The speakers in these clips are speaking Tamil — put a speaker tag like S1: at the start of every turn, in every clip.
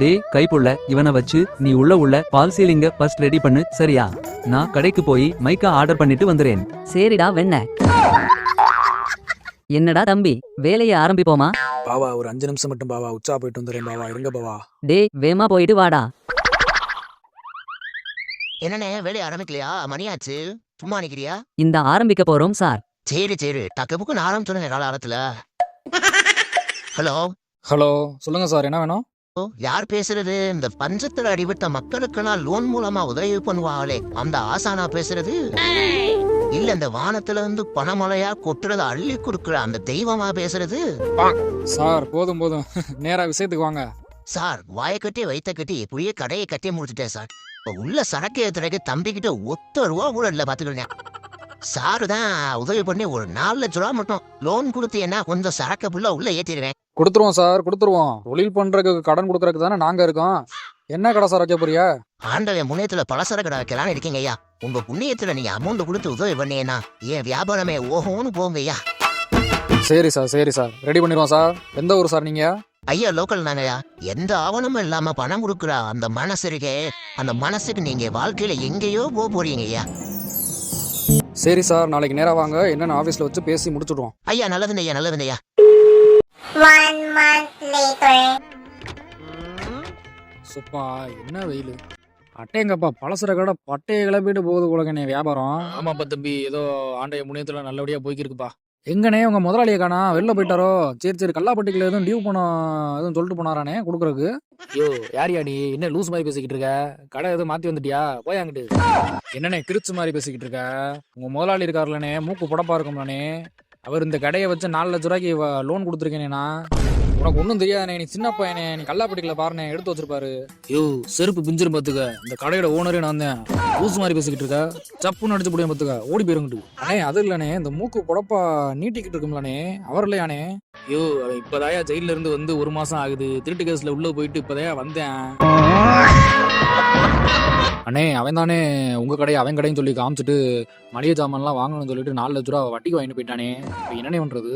S1: டே கைப்புள்ள இவனை வச்சு நீ உள்ள பால் சீலிங்க ஃபர்ஸ்ட் ரெடி பண்ணு சரியா? நான் கடைக்கு போய் மைக்கா ஆர்டர் பண்ணிட்டு வந்துறேன்.
S2: சரிடா வெண்ண. என்னடா தம்பி வேலைய ஆரம்பிப்போமா?
S3: பாவா ஒரு 5 நிமிஷம் மட்டும் பாவா, உச்சா போயிட்டு வந்துடுறேன் பாவா, இருங்க பாவா.
S2: டே வேமா போயிட்டு வாடா.
S4: என்னண்ணே வேலையை ஆரம்பிக்கலையா? மணியாச்சு, சும்மா நிக்கிறியா?
S2: இந்த ஆரம்பிக்க போறோம் சார்.
S4: சரி சரி, டக்கு புக்கு ஆரம்பிச்சுடுங்க காலத்துல. ஹலோ
S3: ஹலோ சொல்லுங்க சார், என்ன வேணும்?
S4: யார் பேசுறது? இந்த பஞ்சத்துல அடிபட்ட மக்களுக்கெல்லாம் லோன் மூலமா உதவி பண்ணுவாங்களே அந்த ஆசானா பேசுறது? இல்ல இந்த வானத்துல இருந்து பணமழையா கொட்டுறத அள்ளி கொடுக்குற அந்த தெய்வமா பேசுறது?
S3: சார் போதும் போதும், நேரா விஷயத்துக்கு வாங்க.
S4: சார் வாயை கட்டி வைத்த கட்டி இப்படியே கடையை கட்டி முடிச்சுட்டேன் சார். இப்ப உள்ள சரக்கு ஏத்துறதுக்கு தம்பிக்கிட்ட ₹1 கூட இல்ல பாத்துக்கிறேன். சாரு தான் உதவி பண்ணி ஒரு 4 லட்ச ரூபா மட்டும் லோன் கொடுத்தீங்கன்னா கொஞ்சம் சரக்கு புள்ள உள்ள ஏத்திடுவேன்.
S3: கொடுத்துருவோம் சார், கொடுத்துருவோம். தொழில் பண்றதுக்கு கடன் கொடுக்கறதுக்கு தானே நாங்க இருக்கோம். என்ன கடை சார் வைக்க போறியா?
S4: ஆண்டவன் முன்னேத்துல பலசர கடை வைக்கலான்னு இருக்கீங்க ஐயா. உங்க புண்ணியத்துல நீங்க அமௌண்ட் கொடுத்து உதவி பண்ணீங்கன்னா என் வியாபாரமே ஓஹோன்னு போங்க ஐயா.
S3: சரி சார், சரி சார், ரெடி பண்ணிடுவோம் சார். எந்த ஊர் சார் நீங்க?
S4: ஐயா லோக்கல் தாங்கய்யா. எந்த ஆவணமும் இல்லாம பணம் கொடுக்குற அந்த மனசு இருக்கே, அந்த மனசுக்கு நீங்க வாழ்க்கையில எங்கேயோ போறீங்க ஐயா.
S3: சரி சார், நாளைக்கு நேரா வாங்க, என்னன்னு ஆபீஸ்ல வச்சு பேசி முடிச்சுடுவோம்.
S4: ஐயா நல்லதுங்க ஐயா, நல்லதுங்க ஐயா.
S5: 1 month later.
S3: சுப்பா என்ன வெயில். அட்டையங்கப்பா பலசர கடை பட்டையை கிளப்பிட்டு போகுது உலகனே வியாபாரம். ஆமாப்பா தம்பி, ஏதோ ஆண்டைய முனையத்துல நல்லபடியா போய்க்கிருக்குப்பா. எங்கனே உங்க முதலாளியை காணா, வெளில போயிட்டாரோ? சரி சரி, கல்லாப்பட்டிக்குள்ள எதுவும் டியூ பணம் எதுவும் சொல்லிட்டு போனாரானே கொடுக்குறதுக்கு. ஐயோ யாரியா நீ? என்ன லூஸ் மாதிரி பேசிக்கிட்டு இருக்க? கடை எதுவும் மாத்தி வந்துட்டியா? போய் அங்கிட்டு. என்னண்ணே கிரிச்சு மாதிரி பேசிக்கிட்டு இருக்க? உங்க முதலாளி இருக்காருலனே, மூக்கு புடப்பா இருக்கும்லனே, அவர் இந்த கடையை வச்சு 4 லட்ச ரூபாய்க்கு லோன் கொடுத்துருக்கேனேண்ணா. உனக்கு ஒன்றும் தெரியாதுண்ணே, நீ சின்ன பையனே, நீ கல்லாப்பட்டிக்கல பாருண்ணே, எடுத்து வச்சிருப்பாரு. ஐயோ செருப்பு பிஞ்சிரும் பாத்துக்க, இந்த கடையோட ஓனரே நான் தான். லூஸ் மாதிரி பேசிக்கிட்டு இருக்க, சப்புன்னு அடிச்சு முடியும் பாத்துக்க, ஓடி போயிருங்கிட்டு. அண்ணே அது இல்லனே, இந்த மூக்கு புடப்பா நீட்டிக்கிட்டு இருக்கும்லனே, அவர் இல்லையானே? ஐயோ அவன் இப்பதாயா ஜெயில இருந்து வந்து 1 மாசம் ஆகுது, திருட்டு கேஸ்ல உள்ள போயிட்டு இப்பதாயா வந்தேன். அண்ணே அவன் தானே உங்க கடையை அவன் கடைன்னு சொல்லி காமிச்சிட்டு மளிகை ஜாமான்லாம் வாங்கணும்னு சொல்லிட்டு 4 லட்ச ரூபா வட்டிக்கு வாங்கிட்டு போயிட்டானே. இப்போ என்னண்ணே பண்றது?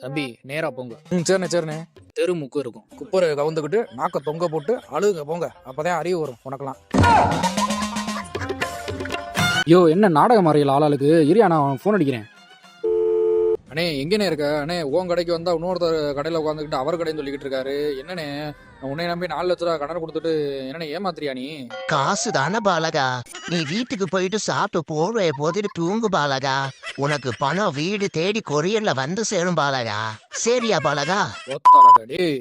S3: தம்பி நேரா போங்க. சரிண்ணே சரிண்ணே. தெரு முக்கு இருக்கும், குப்பரை கவுந்துக்கிட்டு நாக்க தொங்க போட்டு அழுகுங்க போங்க, அப்பதான் அறிவு வரும் உனக்கெல்லாம். ஐயோ என்ன நாடகம் மாறியல ஆளாளுக்கு. இரியா நான் ஃபோன் அடிக்கிறேன். அண்ணே எங்கண்ணே இருக்க? அண்ணே உன் கடைக்கு வந்தா இன்னொருத்தர் கடையில உட்காந்துக்கிட்டு அவர் கடைன்னு சொல்லிக்கிட்டு இருக்காரு. என்னண்ணே உன்னை நம்பி 4 லட்ச ரூபா கடன் கொடுத்துட்டு என்னண்ணே ஏமாத்திரியா நீ?
S4: காசு தானே பாலகா, நீ வீட்டுக்கு போயிட்டு சாப்பிட்டு போர்வைய போத்திட்டு தூங்கு பாலகா. உனக்கு பணம் வீடு தேடி கொரியர்ல வந்து சேரும் பாலகா. சரியா பாலகா?
S3: ஒத்தாலகா டேய்.